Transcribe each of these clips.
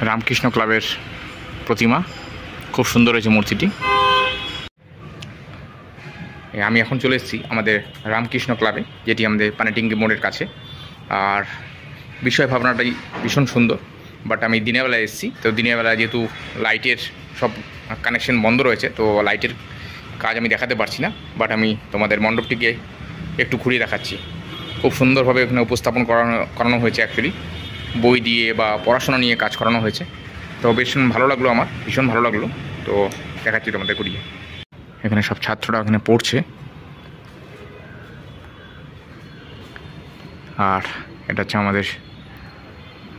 রামকৃষ্ণ ক্লাবের প্রতিমা, খুব সুন্দর হয়েছে মূর্তিটি। আমি এখন চলে এসেছি আমাদের রামকৃষ্ণ ক্লাবে, যেটি আমাদের পানিটিঙ্গি মোড়ের কাছে। আর বিষয় ভাবনাটাই ভীষণ সুন্দর, বাট আমি দিনের বেলায় এসেছি, তো দিনের বেলায় যেহেতু লাইটের সব কানেকশন বন্ধ রয়েছে, তো লাইটের কাজ আমি দেখাতে পারছি না। বাট আমি তোমাদের মণ্ডপটিকে একটু ঘুরিয়ে দেখাচ্ছি। খুব সুন্দরভাবে এখানে উপস্থাপন করানো হয়েছে। অ্যাকচুয়ালি বই দিয়ে বা পড়াশোনা নিয়ে কাজ করানো হয়েছে, তো ভীষণ ভালো লাগলো, আমার ভীষণ ভালো লাগলো। তো দেখাচ্ছি তোমাদের ঘুরিয়ে। এখানে সব ছাত্ররা এখানে পড়ছে, আর এটা হচ্ছে আমাদের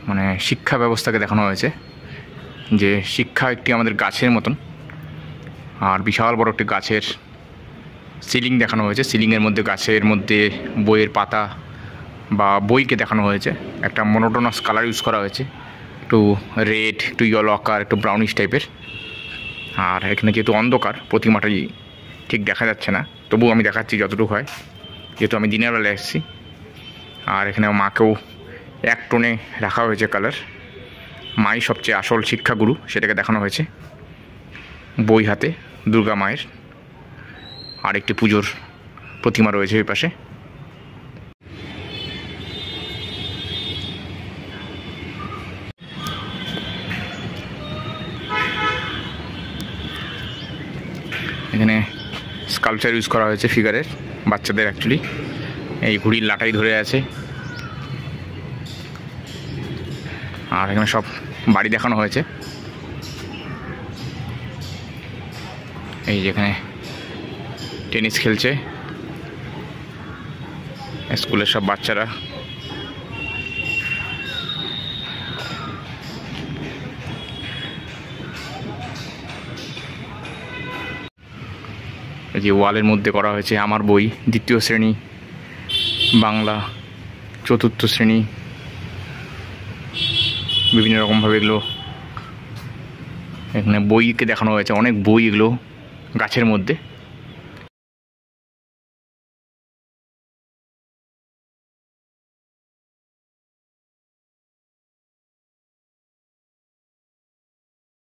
মানে শিক্ষা ব্যবস্থাকে দেখানো হয়েছে, যে শিক্ষা একটি আমাদের গাছের মতন। আর বিশাল বড় একটি গাছের সিলিং দেখানো হয়েছে, সিলিংয়ের মধ্যে গাছের মধ্যে বইয়ের পাতা বা বইকে দেখানো হয়েছে। একটা মনোটোনাস কালার ইউজ করা হয়েছে, একটু রেড, একটু ইয়েলো আকার, একটু ব্রাউনিশ টাইপের। আর এখানে যেহেতু অন্ধকার, প্রতিমাটাই ঠিক দেখা যাচ্ছে না, তবুও আমি দেখাচ্ছি যতটুকু হয়, যেহেতু আমি দিনের বেলা এসেছি। আর এখানে মাকেও এক টোনে রাখা হয়েছে কালার। মাই সবচেয়ে আসল শিক্ষাগুরু, সেটাকে দেখানো হয়েছে বই হাতে, দুর্গা মায়ের। আর একটি পুজোর প্রতিমা রয়েছে ওই পাশে। এখানে স্কাল্পচার ইউজ করা হয়েছে ফিগারের, বাচ্চাদের অ্যাকচুয়ালি। এই ঘুড়ির লাটাই ধরে আছে। আর এখানে সব বাড়ি দেখানো হয়েছে, এই যেখানে টেনিস খেলছে স্কুলের সব বাচ্চারা। এই যে ওয়ালের মধ্যে করা হয়েছে আমার বই, দ্বিতীয় শ্রেণী বাংলা, চতুর্থ শ্রেণী, বিভিন্ন রকমভাবে এগুলো এখানে বইকে দেখানো হয়েছে। অনেক বই এগুলো গাছের মধ্যে।